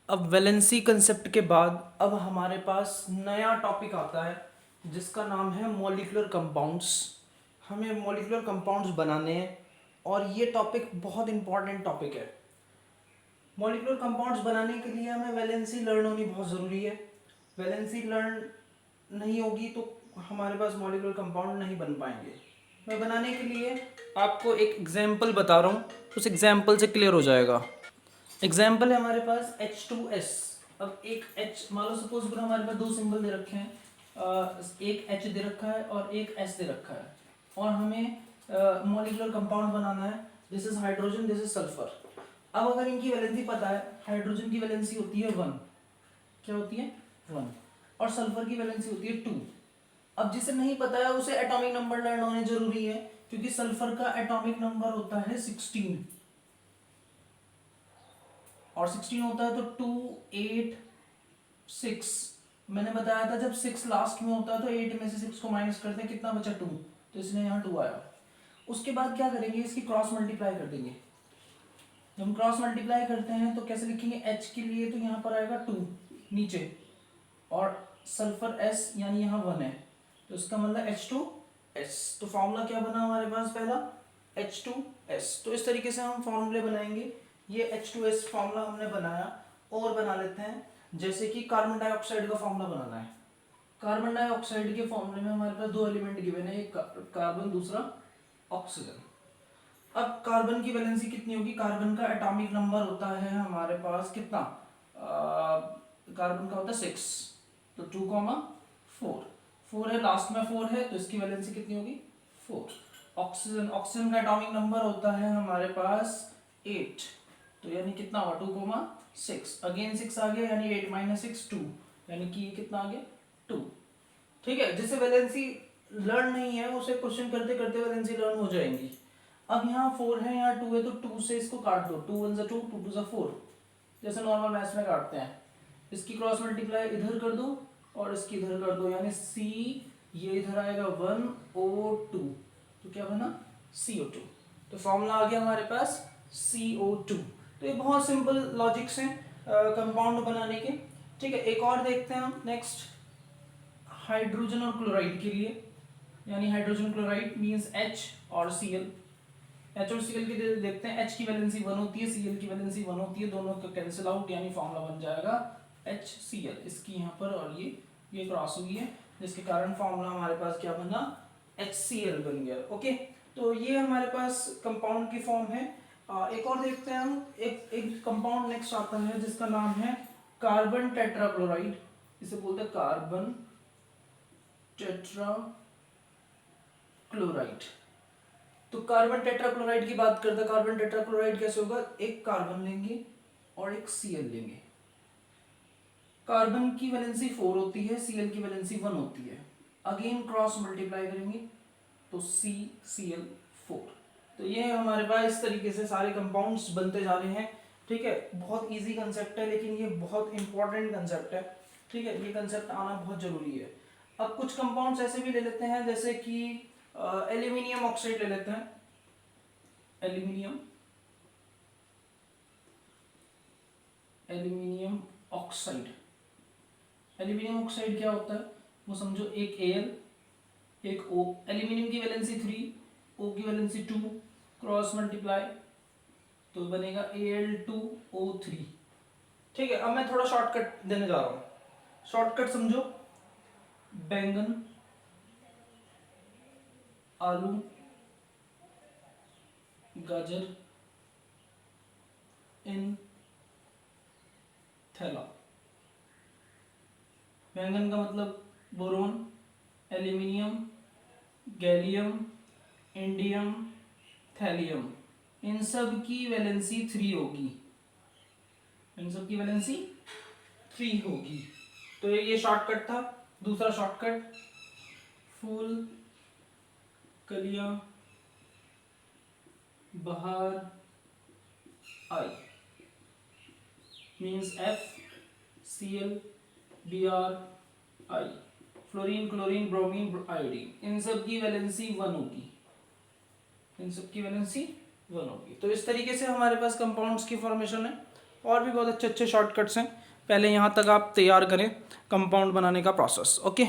अब valency concept के बाद अब हमारे पास नया टॉपिक आता है जिसका नाम है मॉलिक्यूलर कंपाउंड्स। हमें मॉलिक्यूलर कंपाउंड्स बनाने हैं और ये टॉपिक बहुत इंपॉर्टेंट टॉपिक है। मॉलिक्यूलर कंपाउंड्स बनाने के लिए हमें वैलेंसी लर्न होनी बहुत ज़रूरी है। वैलेंसी लर्न नहीं होगी तो हमारे पास मॉलिक्यूलर कंपाउंड नहीं बन पाएंगे। मैं बनाने के लिए आपको एक एग्जाम्पल बता रहा हूँ, उस एग्जाम्पल से क्लियर हो जाएगा। एग्जाम्पल है हमारे पास H2S। अब एक H मान लो, सपोज करो हमारे पास दो सिंबल दे रखे हैं, एक H दे रखा है और एक S दे रखा है, और हमें मॉलिक्यूलर कंपाउंड बनाना है। This is hydrogen, this is sulphur. अब अगर इनकी वैलेंसी पता है, हाइड्रोजन की वैलेंसी होती है 1, क्या होती है 1, और सल्फर की वैलेंसी होती है 2। अब जिसे नहीं पता है उसे एटॉमिक नंबर लर्न होने जरूरी है, क्योंकि सल्फर का एटॉमिक नंबर होता है 16, और 16 होता है तो 2 8 6। मैंने बताया था जब 6 लास्ट में होता है तो 8 में से 6 को माइनस करते हैं, कितना बचा 2, तो इसलिए यहाँ 2 आया। उसके बाद क्या करेंगे, इसकी क्रॉस मल्टीप्लाई कर देंगे। जब हम क्रॉस मल्टीप्लाई करते हैं तो कैसे लिखेंगे, H के लिए तो यहाँ पर आएगा 2 नीचे, और सल्फर S यानी यहाँ 1 है, तो इसका मतलब H2S। तो फॉर्मूला क्या बना हमारे पास, पहला H2S। तो इस तरीके से हम फॉर्मूले बनाएंगे। ये H2S फॉर्मूला हमने बनाया, और बना लेते हैं जैसे कि कार्बन डाइऑक्साइड का फॉर्मूला बनाना है। कार्बन डाइऑक्साइड के फॉर्मूले में हमारे पास दो एलिमेंट गिवन है, एक कार्बन, दूसरा ऑक्सीजन। अब कार्बन की वैलेंसी कितनी होगी, कार्बन का एटॉमिक नंबर होता है हमारे पास कितना, कार्बन का होता है 6, तो 2,4, 4 है लास्ट में, 4 है तो इसकी वैलेंसी कितनी होगी 4। ऑक्सीजन, ऑक्सीजन का एटॉमिक नंबर होता है हमारे पास 8, तो यानी कितना हुआ 2,6, अगेन 6 आ गया, यानी 8 माइनस 6 2, यानी कि ये कितना आ गया 2। ठीक है, जिसे वैलेंसी लर्न नहीं है उसे क्वेश्चन करते करते वैलेंसी लर्न हो जाएंगी। अब यहाँ 4 है, यहाँ 2 है, तो 2 से इसको काट दो, 2 1 2, 2 2 4, जैसे नॉर्मल मैथ्स में काटते हैं। इसकी क्रॉस मल्टीप्लाई इधर कर दो और इसकी इधर कर दो, यानी C, ये इधर आएगा 1O2, तो क्या बना CO2। तो फॉर्मूला आ गया हमारे पास CO2। तो ये बहुत सिंपल लॉजिक्स हैं कंपाउंड बनाने के। ठीक है, एक और देखते हैं हम नेक्स्ट, हाइड्रोजन और क्लोराइड के लिए, यानी हाइड्रोजन क्लोराइड मींस H और Cl। H और Cl के देखते हैं, H की वैलेंसी 1 होती है, Cl की वैलेंसी 1 होती है, दोनों का कैंसिल आउट, यानी फॉर्मूला बन जाएगा HCl। इसकी यहाँ पर और ये क्रॉस हुई है, जिसके कारण फॉर्मूला हमारे पास क्या बना, HCl बन गया। ओके, तो ये हमारे पास कंपाउंड की फॉर्म है। एक और देखते हैं हम, एक कंपाउंड नेक्स्ट आता है जिसका नाम है कार्बन टेट्राक्लोराइड। इसे बोलते हैं कार्बन टेट्राक्लोराइड। तो कार्बन टेट्राक्लोराइड की बात करते हैं, कार्बन टेट्राक्लोराइड कैसे होगा, एक कार्बन लेंगे और एक Cl लेंगे। कार्बन की वैलेंसी 4 होती है, Cl की वैलेंसी 1 होती है, अगेन क्रॉस मल्टीप्लाई करेंगे तो CCl4। तो ये हमारे पास इस तरीके से सारे कंपाउंड्स बनते जा रहे हैं। ठीक है, बहुत इजी कंसेप्ट है, लेकिन ये बहुत इंपॉर्टेंट कंसेप्ट है। ठीक है, ये कंसेप्ट आना बहुत जरूरी है। अब कुछ कंपाउंड्स ऐसे भी ले लेते हैं, जैसे कि एल्यूमिनियम ऑक्साइड ले लेते हैं। Aluminium aluminium oxide, aluminium oxide क्या होता है वो समझो, एक Al एक O, एल्यूमिनियम की वैलेंसी 3, O की वैलेंसी 2, क्रॉस मल्टीप्लाई तो बनेगा Al2O3। ठीक है, अब मैं थोड़ा शॉर्टकट देने जा रहा हूँ। शॉर्टकट समझो, बैंगन, आलू, गाजर, इन थैला। बैंगन का मतलब boron, aluminium, gallium, indium, thallium, इन सब की वैलेंसी 3 होगी, इन सब की वैलेंसी 3 होगी। तो ये शॉर्टकट था। दूसरा शॉर्टकट, फूल, कलियां, बाहर आई, means FCl, Br, I, fluorine, chlorine, bromine, iodine, इन सब की वैलेंसी 1 होगी, इन सब की वैलेंसी 1 होगी। तो इस तरीके से हमारे पास कंपाउंड्स की फॉर्मेशन है। और भी बहुत अच्छे अच्छे शॉर्टकट्स हैं, पहले यहाँ तक आप तैयार करें कंपाउंड बनाने का प्रोसेस। ओके।